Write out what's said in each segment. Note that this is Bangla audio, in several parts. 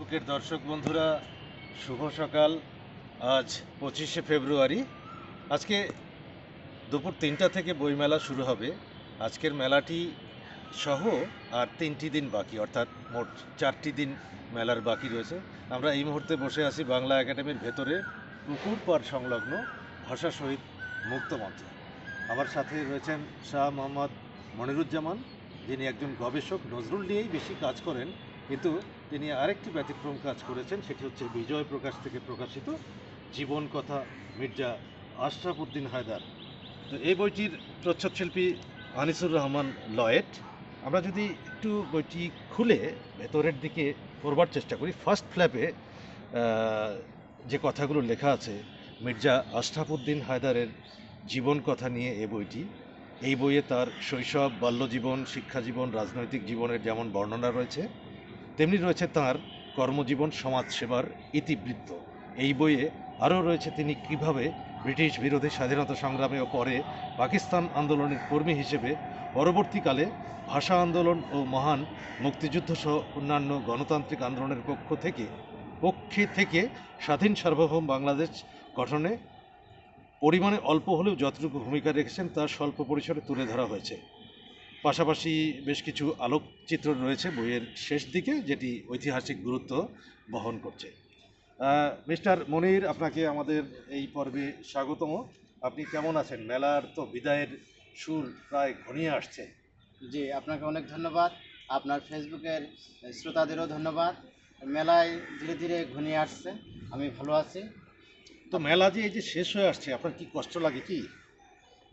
ফেসবুকের দর্শক বন্ধুরা, শুভ সকাল। আজ 25শে ফেব্রুয়ারি। আজকে দুপুর 3টা থেকে বইমেলা শুরু হবে। আজকের মেলাটি সহ আর 3টি দিন বাকি, অর্থাৎ মোট 4টি দিন মেলার বাকি রয়েছে। আমরা এই মুহূর্তে বসে আছি বাংলা একাডেমির ভেতরে পুকুর পাড় সংলগ্ন ভাষা শহীদ মুক্ত মঞ্চে। আমার সাথে রয়েছেন শাহ মোহাম্মদ মনিরুজ্জামান, যিনি একজন গবেষক, নজরুল নিয়েই বেশি কাজ করেন, কিন্তু তিনি আরেকটি ব্যতিক্রম কাজ করেছেন, সেটি হচ্ছে বিজয় প্রকাশ থেকে প্রকাশিত জীবন কথা মির্জা আশরাফ উদ্দিন হায়দার। তো এই বইটির প্রচ্ছদশিল্পী আনিসুর রহমান লয়েড। আমরা যদি একটু বইটি খুলে ভেতরের দিকে পড়বার চেষ্টা করি, ফার্স্ট ফ্ল্যাপে যে কথাগুলো লেখা আছে মির্জা আশরাফ উদ্দিন হায়দারের জীবন কথা নিয়ে বইটি। এই বইয়ে তার শৈশব, বাল্যজীবন, শিক্ষাজীবন, রাজনৈতিক জীবনের যেমন বর্ণনা রয়েছে, তেমনি রয়েছে তার কর্মজীবন, সমাজসেবার ইতিবৃত্ত। এই বইয়ে আরও রয়েছে তিনি কিভাবে ব্রিটিশ বিরোধী স্বাধীনতা সংগ্রামে ও পরে পাকিস্তান আন্দোলনের কর্মী হিসেবে পরবর্তীকালে ভাষা আন্দোলন ও মহান মুক্তিযুদ্ধ সহ অন্যান্য গণতান্ত্রিক আন্দোলনের পক্ষে থেকে স্বাধীন সার্বভৌম বাংলাদেশ গঠনে পরিমাণে অল্প হলেও যতটুকু ভূমিকা রেখেছেন তা স্বল্প পরিসরে তুলে ধরা হয়েছে। পাশাপাশি বেশ কিছু আলোকচিত্র রয়েছে বইয়ের শেষ দিকে, যেটি ঐতিহাসিক গুরুত্ব বহন করছে। মিস্টার মনির, আপনাকে আমাদের এই পর্বে স্বাগতম। আপনি কেমন আছেন? মেলার তো বিদায়ের সুর প্রায় ঘনিয়ে আসছে। জি, আপনাকে অনেক ধন্যবাদ। আপনার ফেসবুকের শ্রোতাদেরও ধন্যবাদ। মেলায় ধীরে ধীরে ঘনিয়ে আসছে, আমি ভালো আছি। তো মেলা যে এই যে শেষ হয়ে আসছে, আপনার কি কষ্ট লাগে কি?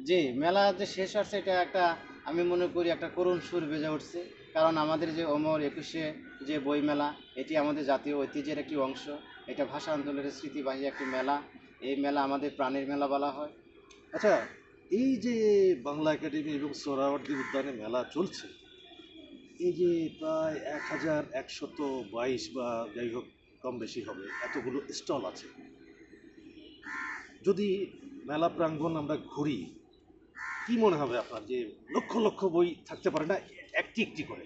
জি, মেলা যে শেষ আসছে এটা একটা, আমি মনে করি একটা করুণ সুর বেজে উঠছে। কারণ আমাদের যে অমর 21শে যে বই মেলা, এটি আমাদের জাতীয় ঐতিহ্যের একটি অংশ। এটা ভাষা আন্দোলনের স্মৃতিবাহী একটি মেলা। এই মেলা আমাদের প্রাণের মেলা বলা হয়। আচ্ছা, এই যে বাংলা একাডেমি এবং সোহরাওয়ার্দী উদ্যানে মেলা চলছে, এই যে প্রায় 1122 বা যাই হোক কম বেশি হবে এতগুলো স্টল আছে, যদি মেলা প্রাঙ্গণ আমরা ঘুরি, কি মনে হবে আপনার যে লক্ষ লক্ষ বই থাকতে পারে না? একটি একটি করে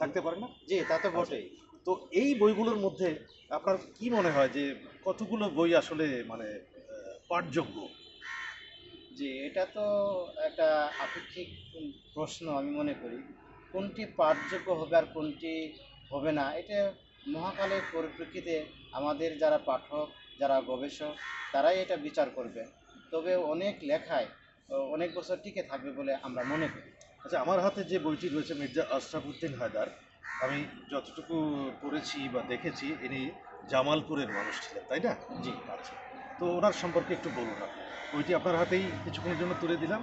থাকতে পারে না? জি, তা তো বটেই। তো এই বইগুলোর মধ্যে আপনার কি মনে হয় যে কতগুলো বই আসলে মানে পাঠযোগ্য? জি, এটা তো একটা আপেক্ষিক প্রশ্ন আমি মনে করি। কোনটি পাঠযোগ্য হবে আর কোনটি হবে না, এটা মহাকালের পরিপ্রেক্ষিতে আমাদের যারা পাঠক, যারা গবেষক, তারাই এটা বিচার করবে। তবে অনেক লেখায় অনেক বছর টিকে থাকবে বলে আমরা মনে করি। আচ্ছা, আমার হাতে যে বইটি রয়েছে মির্জা আশরাফ উদ্দিন হায়দার, আমি যতটুকু পড়েছি বা দেখেছি, ইনি জামালপুরের মানুষ ছিলেন, তাই না? জি। আচ্ছা, তো ওনার সম্পর্কে একটু বলুন আপনি। বইটি আপনার হাতেই কিছুক্ষণের জন্য তুলে দিলাম।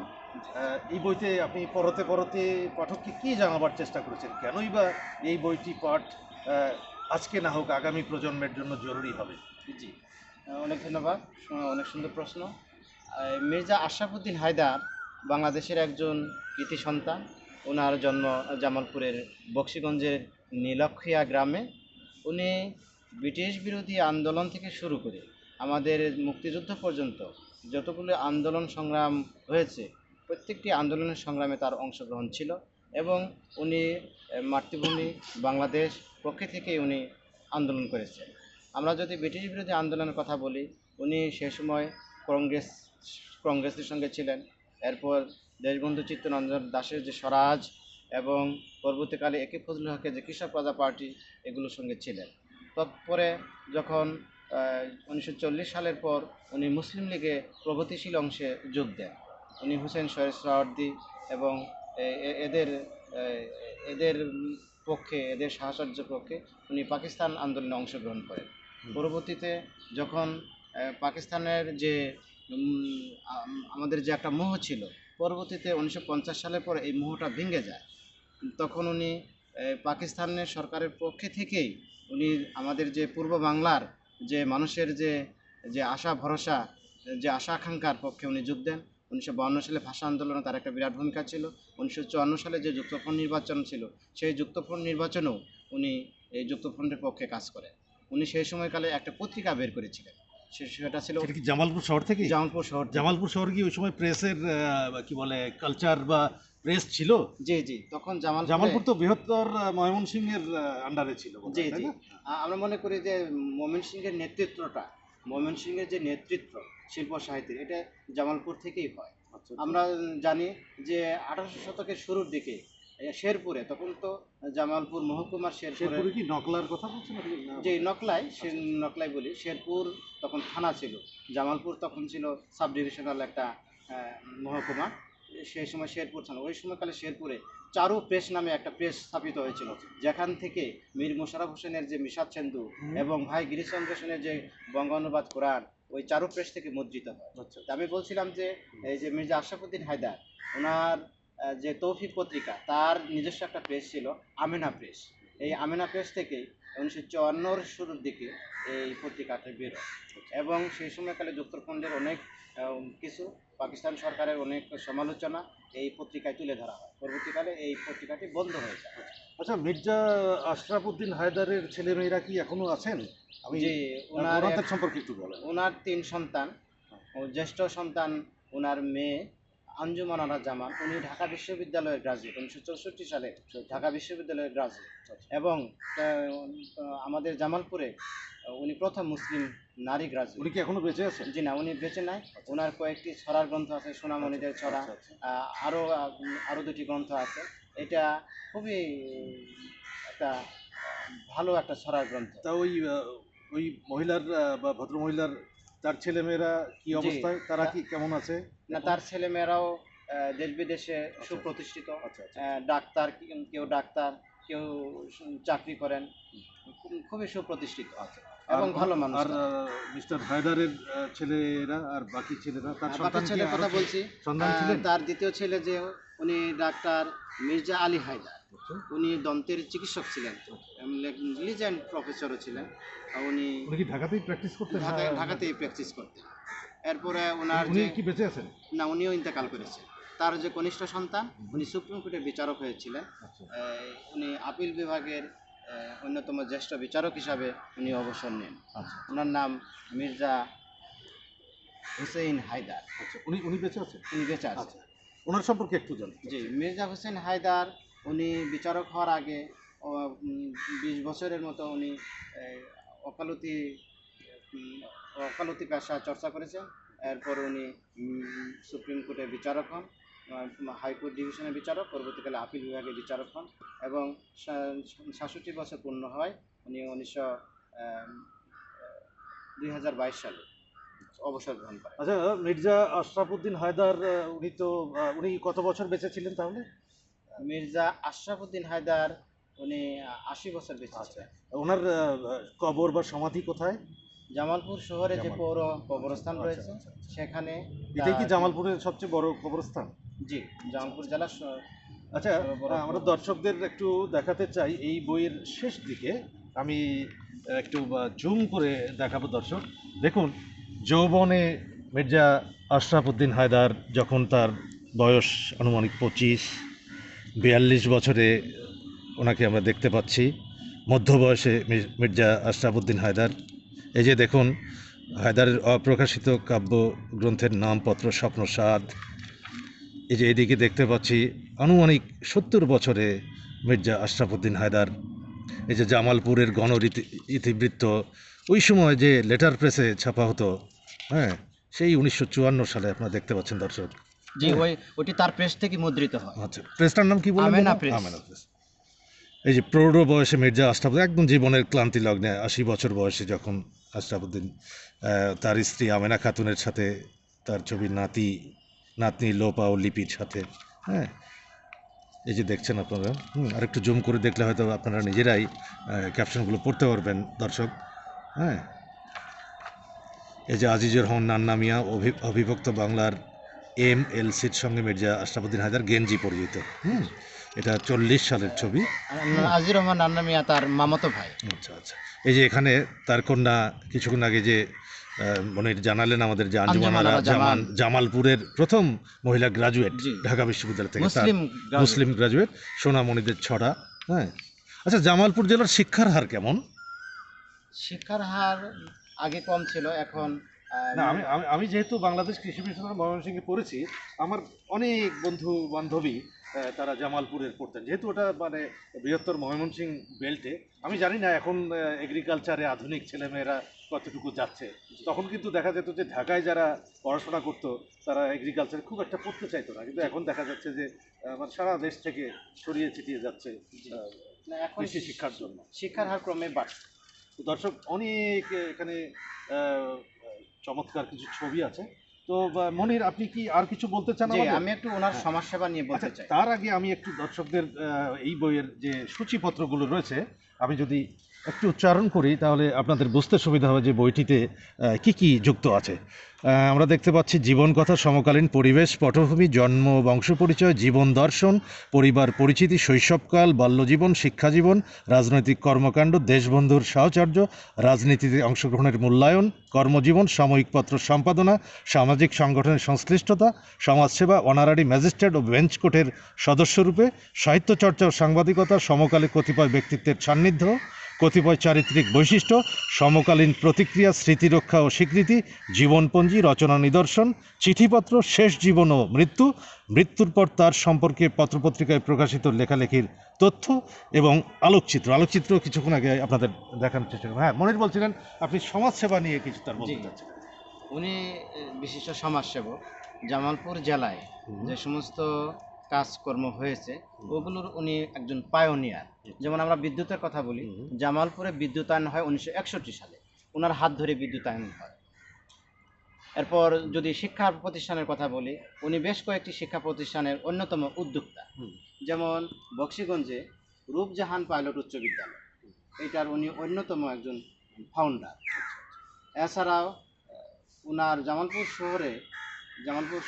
এই বইতে আপনি পড়তে পড়তে পাঠককে কী জানাবার চেষ্টা করেছেন? কেনই বা এই বইটি পাঠ আজকে না হোক আগামী প্রজন্মের জন্য জরুরি হবে? জি, অনেক ধন্যবাদ। অনেক সুন্দর প্রশ্ন। মির্জা আশরাফ উদ্দিন হায়দার বাংলাদেশের একজন কৃতি সন্তান। ওনার জন্ম জামালপুরের বক্সিগঞ্জের নীলক্ষিয়া গ্রামে। উনি ব্রিটিশ বিরোধী আন্দোলন থেকে শুরু করে আমাদের মুক্তিযুদ্ধ পর্যন্ত যতগুলো আন্দোলন সংগ্রাম হয়েছে, প্রত্যেকটি আন্দোলনের সংগ্রামে তার অংশগ্রহণ ছিল। এবং উনি মাতৃভূমি বাংলাদেশ পক্ষে থেকে উনি আন্দোলন করেছেন। আমরা যদি ব্রিটিশ বিরোধী আন্দোলনের কথা বলি, উনি সে সময় কংগ্রেসের সঙ্গে ছিলেন। এরপর দেশবন্ধু চিত্তরঞ্জন দাসের যে স্বরাজ এবং পরবর্তীকালে একে ফজলুল হকের যে কৃষক প্রজা পার্টি, এগুলোর সঙ্গে ছিলেন। তৎপরে যখন 1940 সালের পর উনি মুসলিম লীগে প্রগতিশীল অংশে যোগ দেন। উনি হুসেন সোহরাওয়ার্দী এবং এদের এদের পক্ষে, এদের সাহচর্যের পক্ষে উনি পাকিস্তান আন্দোলনে অংশগ্রহণ করেন। পরবর্তীতে যখন পাকিস্তানের যে আমাদের যে একটা মোহ ছিল, পরবর্তীতে 1950 সালের পরে এই মোহটা ভেঙে যায়। তখন উনি পাকিস্তানের সরকারের পক্ষে থেকেই উনি আমাদের যে পূর্ব বাংলার যে মানুষের যে আশা ভরসা, যে আশা আকাঙ্ক্ষার পক্ষে উনি যোগ দেন। 1952 সালে ভাষা আন্দোলনে তার একটা বিরাট ভূমিকা ছিল। 1954 সালে যে যুক্তফ্রন্ট নির্বাচন ছিল, সেই যুক্তফ্রন্ট নির্বাচনেও উনি এই যুক্তফ্রন্টের পক্ষে কাজ করেন। উনি সেই সময়কালে একটা পত্রিকা বের করেছিলেন, সেটা ছিল জামালপুর শহর থেকে। জামালপুর শহর। জামালপুর শহর কি ওই সময় প্রেসের কি বলে কালচার বা প্রেস ছিল? জি জি, তখন জামালপুর তো বৃহত্তর ময়মনসিংহের আন্ডারে ছিল জি বোধহয়, তাই জি, না? আমরা মনে করি যে ময়মনসিংহের নেতৃত্বটা, ময়মনসিংহের যে নেতৃত্ব শিল্প সাহিত্যের, এটা জামালপুর থেকেই হয়। আচ্ছা, আমরা জানি যে 1800 শতকের শুরুর দিকে শেরপুরে, তখন তো জামালপুর মহকুমার শেরপুরে, শেরপুরে কি নকলার কথা বলছেন আপনি? না, যে নকলাই, সে নকলাই বলি, শেরপুর তখন থানা ছিল, জামালপুর তখন ছিল সাব ডিভিশনাল একটা মহকুমা। সেই সময় শেরপুর থানা, ওই সময়কালে শেরপুরে চারু প্রেস নামে একটা প্রেস স্থাপিত হয়েছিল, যেখান থেকে মীর মোশাররফ হোসেনের যে মিশাত সেন্দু হুম। এবং ভাই গিরিশচন্দ্র সেনের যে বঙ্গানুবাদ কোরআন, ওই চারু প্রেস থেকে মুদ্রিত হয়। আচ্ছা, তা আমি বলছিলাম যে এই যে মির্জা আশরাফুদ্দিন হায়দার, ওনার যে তৌফিক পত্রিকা, তার নিজস্ব একটা প্রেস ছিল, আমেনা প্রেস। এই আমেনা প্রেস থেকে 1954 শুরুর দিকে এই পত্রিকাটা বেরোয়, এবং সেই সময়কালে যুক্তফ্রন্টের অনেক কিছু, পাকিস্তান সরকারের অনেক সমালোচনা এই পত্রিকায় তুলে ধরা হয়। পরবর্তীকালে এই পত্রিকাটি বন্ধ হয়ে যায়। আচ্ছা, মির্জা আশরাফুদ্দিন হায়দারের ছেলেমেয়েরা কি এখনো আছেন? আমি যে ওনার ওনাদের সম্পর্কে একটু বলেন। ওনার 3 সন্তান, ও জ্যেষ্ঠ সন্তান ওনার মেয়ে আঞ্জুমান আরা জামান, উনি ঢাকা বিশ্ববিদ্যালয়ের গ্রাজুয়েট, 1964 সালে ঢাকা বিশ্ববিদ্যালয়ের গ্রাজুয়েট, এবং আমাদের জামালপুরে উনি প্রথম মুসলিম নারী গ্রাজুয়েট। উনি কি এখনো বেঁচে আছেন? জি না, উনি বেঁচে নাই। ওনার কয়েকটি ছড়ার গ্রন্থ আছে, সোনামণিদের ছড়া, আচ্ছা, আচ্ছা। আরও দুটি গ্রন্থ আছে। এটা খুবই একটা ভালো একটা ছড়ার গ্রন্থ। তা ওই মহিলার বা ভদ্রমহিলার তার ছেলেমেয়েরা কি জি, অবস্থায়? তারা কি কেমন আছে? না, তার ছেলেমেয়েরাও দেশ বিদেশে সুপ্রতিষ্ঠিত। আচ্ছা, আচ্ছা। ডাক্তার, কেউ ডাক্তার, কেউ চাকরি করেন, খুবই সুপ্রতিষ্ঠিত আচ্ছা। এবং আর ভালো মানুষ আর তারা। মিস্টার হায়দারের ছেলেরা আর বাকি ছেলেরা, তার বাকি সন্তান কি ছেলের আরো কথা বলছি। সন্তান ছিলেন? তার দ্বিতীয় ছেলে যে, উনি ডাক্তার মির্জা আলী হায়দার, আচ্ছা। উনি দন্তের চিকিৎসক ছিলেন, লিজেন্ড প্রফেসরও ছিলেন। উনি উনি কি ঢাকাতেই প্র্যাকটিস করতেন? ঢাকাতেই প্র্যাকটিস করতেন। এরপরে ওনার উনি যে, কি বেঁচে আছেন? না, উনিও ইন্তেকাল করেছেন। তার যে কনিষ্ঠ সন্তান, উনি সুপ্রিম কোর্টের বিচারক হয়েছিলেন। আচ্ছা। উনি আপিল বিভাগের অন্যতম জ্যেষ্ঠ বিচারক হিসাবে উনি অবসর নেন। আচ্ছা, ওনার নাম মির্জা হুসেইন হায়দার। আচ্ছা। উনি বেঁচে আছেন? উনি বেঁচে আছেন। আচ্ছা। ওনার সম্পর্কে একটু জানতে চাই। জি, মির্জা হোসেন হায়দার, উনি বিচারক হওয়ার আগে 20 বছরের মতো উনি এই, ওকালতি উম, ওকালতি পেশা চর্চা করেছেন। এরপর উনি সুপ্রিম কোর্টের বিচারক হন, হাইকোর্ট ডিভিশনের বিচারক, পরবর্তীকালে আপিল বিভাগের বিচারক হন, এবং 66 বছর পূর্ণ হয় উনি 2022 সালে অবসর গ্রহণ করেন। আচ্ছা, মির্জা আশরাফুদ্দিন হায়দার উনি কত বছর বেঁচে ছিলেন তাহলে? মির্জা আশরাফুদ্দিন হায়দার, উনি 80 বছর বেঁচে আচ্ছা। ছিলেন। ওনার কবর বা সমাধি কোথায়? জামালপুর শহরে যে জামালপুর। পৌর কবরস্থান আচ্ছা, রয়েছে, আচ্ছা, আচ্ছা। সেখানে এটাই কি তার- জামালপুরের সবচেয়ে বড় কবরস্থান? জি, জামালপুর জেলার আচ্ছা, বড় আমরা কবরস্থান। দর্শকদের একটু দেখাতে চাই এই বইয়ের শেষ দিকে। আমি একটু জুম করে দেখাবো দর্শক। দেখুন, যৌবনে মির্জা আশরাফুদ্দিন হায়দার যখন তার বয়স আনুমানিক 42 বছরে ওনাকে আমরা দেখতে পাচ্ছি। মধ্য বয়সে মির্জা আশরাফুদ্দিন হায়দার। এই যে দেখুন, হায়দারের অপ্রকাশিত কাব্য গ্রন্থের নামপত্র স্বপ্নসাদ। এই যে এদিকে দেখতে পাচ্ছি আনুমানিক 70 বছরে মির্জা আশরাফুদ্দিন হায়দার। এই যে জামালপুরের গণরীতি ইতিবৃত্ত, ওই সময় যে লেটার প্রেসে ছাপা হতো, হ্যাঁ, সেই 1954 সালে আপনারা দেখতে পাচ্ছেন দর্শক। জি, ওটি তার প্রেস থেকে মুদ্রিত হয়। আচ্ছা, প্রেসটার নাম কি বললেন? আমেনা প্রেস। আমেনা প্রেস। এই যে প্রৌঢ় বয়সে মির্জা আশরাফুদ্দিন, একদম জীবনের ক্লান্তি লগ্নে 80 বছর বয়সে যখন আশরাফুদ্দিন তার স্ত্রী আমেনা খাতুনের সাথে, তার ছবির নাতনি লোপা ও লিপির সাথে, হ্যাঁ, এই যে দেখছেন আপনারা। আর একটু জুম করে দেখলে হয়তো আপনারা নিজেরাই ক্যাপশনগুলো পড়তে পারবেন দর্শক। হ্যাঁ, এই যে আজিজুর রহমান নান্না মিয়া, অবিভক্ত বাংলার MLCর সঙ্গে মির্জা আশরাফুদ্দিন হায়দার গেঞ্জি পরিচিত। এটা 40 সালের ছবি। আজির রহমান নান্না মিয়া তার মামাতো ভাই। আচ্ছা, আচ্ছা। এই যে এখানে তার কন্যা কিছুক্ষণ আগে যে মনির জানালেন আমাদের, যে আঞ্জুমান আরা জামান, জামালপুরের প্রথম মহিলা গ্রাজুয়েট জি। ঢাকা বিশ্ববিদ্যালয় থেকে, মুসলিম মুসলিম গ্রাজুয়েট, সোনামণিদের ছড়া। হ্যাঁ। আচ্ছা, জামালপুর জেলার শিক্ষার হার কেমন? শিক্ষার হার আগে কম ছিল, এখন না, আমি আমি আমি যেহেতু বাংলাদেশ কৃষি বিশ্ববিদ্যালয় ময়মনসিংহে পড়েছি, আমার অনেক বন্ধু বান্ধবী তারা জামালপুরের পড়তেন, যেহেতু ওটা মানে বৃহত্তর ময়মনসিংহ বেল্টে। আমি জানি না এখন এগ্রিকালচারে আধুনিক ছেলেমেয়েরা কতটুকু যাচ্ছে। তখন কিন্তু দেখা যেত যে ঢাকায় যারা পড়াশোনা করতো তারা এগ্রিকালচারে খুব একটা পড়তে চাইতো না, কিন্তু এখন দেখা যাচ্ছে যে মানে সারা দেশ থেকে ছড়িয়ে ছিটিয়ে যাচ্ছে না, এখন কৃষি শিক্ষার জন্য। শিক্ষার হার ক্রমে বাড়ছে। তো দর্শক, অনেক এখানে আহ, চমৎকার কিছু ছবি আছে। তো মনির, আপনি কি আর কিছু বলতে চান জি, আমাদের? আমি একটু ওনার হ্যাঁ। সমাজসেবা নিয়ে বলতে আচ্ছা, চাই। তার আগে আমি একটু দর্শকদের এই বইয়ের যে সূচিপত্রগুলো রয়েছে আমি যদি একটু উচ্চারণ করি তাহলে আপনাদের বুঝতে সুবিধা হবে যে বইটিতে কি কি যুক্ত আছে। আমরা দেখতে পাচ্ছি জীবন কথা, সমকালীন পরিবেশ, পটভূমি, জন্ম, বংশ পরিচয়, জীবন দর্শন, পরিবার পরিচিতি, শৈশবকাল, বাল্যজীবন, শিক্ষাজীবন, রাজনৈতিক কর্মকাণ্ড, দেশবন্ধুর সাহচর্য, রাজনীতিতে অংশগ্রহণের মূল্যায়ন, কর্মজীবন, সাময়িক পত্র সম্পাদনা, সামাজিক সংগঠনের সংশ্লিষ্টতা, সমাজসেবা, অনারারি ম্যাজিস্ট্রেট ও বেঞ্চ কোর্টের সদস্যরূপে, সাহিত্য চর্চা ও সাংবাদিকতা, সমকালে কতিপয় ব্যক্তিত্বের সান্নিধ্য, কতিপয় চারিত্রিক বৈশিষ্ট্য, সমকালীন প্রতিক্রিয়া, স্মৃতিরক্ষা ও স্বীকৃতি, জীবনপঞ্জি, রচনা নিদর্শন, চিঠিপত্র, শেষ জীবন ও মৃত্যু, মৃত্যুর পর তার সম্পর্কে পত্রপত্রিকায় প্রকাশিত লেখালেখির তথ্য এবং আলোকচিত্র। আলোকচিত্র কিছুক্ষণ আগে আপনাদের দেখানোর চেষ্টা করলাম। হ্যাঁ, মনির বলছিলেন আপনি সমাজসেবা নিয়ে কিছু তার বলতে জি। চাচ্ছেন। উনি বিশিষ্ট সমাজসেবক। জামালপুর জেলায় যে সমস্ত কাজকর্ম হয়েছে ওগুলোর উনি একজন পায়োনিয়ার। যেমন আমরা বিদ্যুতের কথা বলি, জামালপুরে বিদ্যুতায়ন হয় 1961 সালে, ওনার হাত ধরে বিদ্যুতায়ন হয়। এরপর যদি শিক্ষা প্রতিষ্ঠানের কথা বলি, উনি বেশ কয়েকটি শিক্ষা প্রতিষ্ঠানের অন্যতম উদ্যোক্তা। যেমন বক্সিগঞ্জে রূপজাহান পাইলট উচ্চ বিদ্যালয়, এটার উনি অন্যতম একজন ফাউন্ডার। এছাড়াও উনার জামালপুর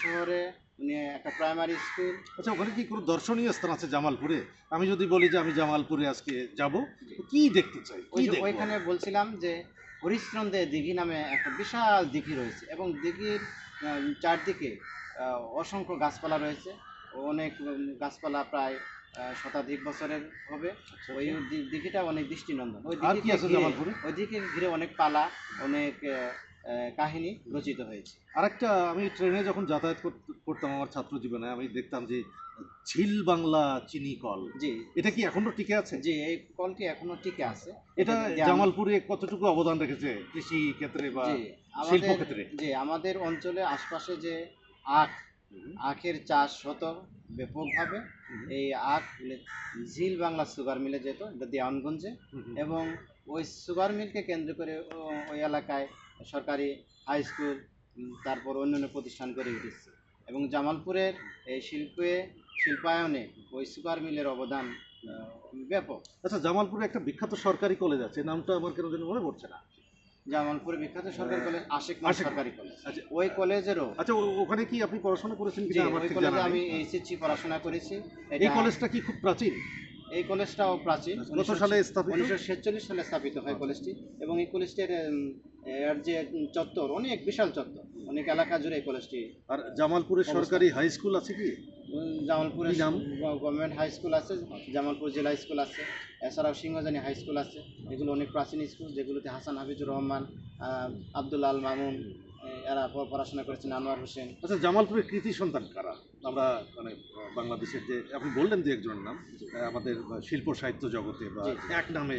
শহরে উনি একটা প্রাইমারি স্কুল। আচ্ছা, ওখানে কি কোনো দর্শনীয় স্থান আছে জামালপুরে? আমি যদি বলি যে আমি জামালপুরে আজকে যাব, কি দেখতে চাই, কি দেখবো? ওইখানে বলছিলাম যে হরিশ্চন্দ্র দিঘি নামে একটা বিশাল দিঘি রয়েছে এবং দিঘির চারদিকে অসংখ্য গাছপালা রয়েছে। অনেক গাছপালা প্রায় শতাধিক বছরের হবে। ওই দিঘিটা অনেক দৃষ্টিনন্দন। আর কি আছে জামালপুরে? ওই দিকে ঘিরে অনেক পালা, অনেক কাহিনী রচিত হয়েছে। আরেকটা, আমি ট্রেনে যখন যাতায়াত করতাম আমার ছাত্র জীবনে, আমি দেখতাম যে ঝিল বাংলা চিনি কল। জি, এটা কি এখনো টিকে আছে? জি, এই কলটি এখনো টিকে আছে। এটা জামালপুরে কতটুকু অবদান রেখেছে কৃষি ক্ষেত্রে বা জি, শিল্প আমাদের ক্ষেত্রে? জি, আমাদের অঞ্চলে আশপাশে যে আখের চাষ হতো ব্যাপকভাবে। এই আখ ঝিল বাংলা সুগার মিলে যেত, এটা দেওয়ানগঞ্জে। এবং ওই সুগার মিলকে কেন্দ্র করে ওই এলাকায় সরকারি হাই স্কুল, তারপর অন্যান্য প্রতিষ্ঠান গড়ে উঠেছে। এবং জামালপুরের এই শিল্পায়নে ওই সুগার মিলের অবদান ব্যাপক। আচ্ছা, জামালপুরে একটা বিখ্যাত সরকারি কলেজ আছে, নামটা আমার কেন যেন মনে পড়ছে না। জামালপুরে বিখ্যাত সরকারি কলেজ আশিক সরকারি কলেজ। আচ্ছা, ওই কলেজেরও আচ্ছা, ওখানে কি আপনি পড়াশোনা করেছেন কিনা আমার ওই ঠিক কলেজে জানা আমি নেই। এইচএসসি পড়াশোনা করেছি। এই কলেজটা কি খুব প্রাচীন? এই কলেজটাও প্রাচীন। কত সালে স্থাপিত? 1946 সালে স্থাপিত হয় কলেজটি। এবং এই কলেজটির এর যে চত্বর, অনেক বিশাল চত্বর, অনেক এলাকা জুড়ে এই কলেজটি। আর জামালপুরে সরকারি হাই স্কুল আছে কি? জামালপুরে কি নাম? গভর্নমেন্ট হাই স্কুল আছে, জামালপুর জেলা স্কুল আছে, এছাড়াও সিংহজানি হাই স্কুল আছে। এগুলো অনেক প্রাচীন স্কুল, যেগুলোতে হাসান হাফিজুর রহমান, আব্দুল আল মামুন এরা পড়াশোনা করেছেন, আনোয়ার হোসেন। আচ্ছা, জামালপুরের কৃতি সন্তান কারা? আমরা মানে বাংলাদেশের যে আপনি বললেন যে একজনের নাম, আমাদের শিল্প সাহিত্য জগতে বা এক নামে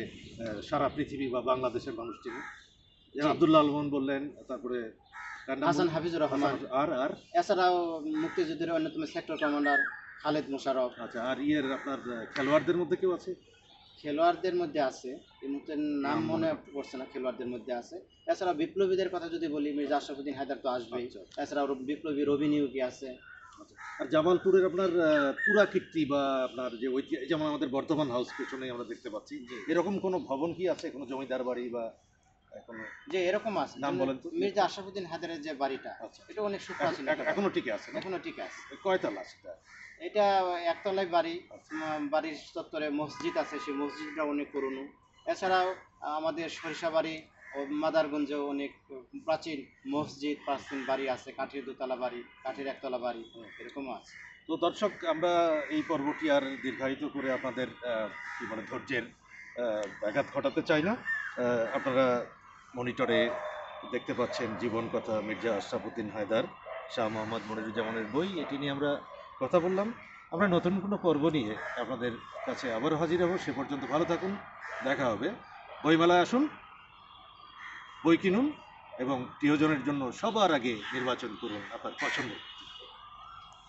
সারা পৃথিবী বা বাংলাদেশের মানুষ চিনে, আব্দুল্লাহ আলমন বললেন, তারপরে হাসান হাফিজুর রহমান, আর এছাড়াও মুক্তিযুদ্ধের অন্যতম সেক্টর কমান্ডার খালেদ মোশাররফ। আচ্ছা, আর ইয়ের আপনার খেলোয়াড়দের মধ্যে কেউ আছে? খেলোয়াড়দের মধ্যে আছে, এই মুহূর্তে নাম মনে পড়ছে না, খেলোয়াড়দের মধ্যে আছে। এছাড়া বিপ্লবীদের কথা যদি বলি, মির্জা আশরাফুদ্দিন হায়দার তো আসবেই। এছাড়াও বিপ্লবী রবি নিয়োগী আছে। আর জামালপুরের আপনার পুরাকীর্তি বা আপনার যে ঐতিহ্য, যেমন আমাদের বর্ধমান হাউস পেছনে আমরা দেখতে পাচ্ছি, এরকম কোনো ভবন কি আছে, কোনো জমিদার বাড়ি বা কোনো? যে এরকম আছে, নাম বলেন তো। মির্জা আশরাফুদ্দিন হায়দারের যে বাড়িটা, এটা অনেক সুপ্রাচীন, এখনো টিকে আছে? এখনো ঠিক আছে। কয়তলা সেটা? এটা একতলায় বাড়ি। বাড়ির চত্বরে মসজিদ আছে, সেই মসজিদটা অনেক পুরনো। এছাড়াও আমাদের সরিষাবাড়ি ও মাদারগঞ্জেও অনেক প্রাচীন মসজিদ, প্রাচীন বাড়ি আছে, কাঠের দোতলা বাড়ি, কাঠের একতলা বাড়ি, এরকমও আছে। তো দর্শক, আমরা এই পর্বটি আর দীর্ঘায়িত করে আপনাদের কি বলে ধৈর্যের ব্যাঘাত ঘটাতে চাই না। আপনারা মনিটরে দেখতে পাচ্ছেন জীবন কথা, মির্জা আশরাফুদ্দিন হায়দার, শাহ মোহাম্মদ মনিরুজ্জামানের বই। এটি নিয়ে আমরা কথা বললাম। আমরা নতুন কোনো পর্ব নিয়ে আপনাদের কাছে আবারও হাজির হব। সে পর্যন্ত ভালো থাকুন, দেখা হবে। বইমেলায় আসুন, বই কিনুন এবং প্রিয়জনের জন্য সবার আগে নির্বাচন করুন আপনার পছন্দের।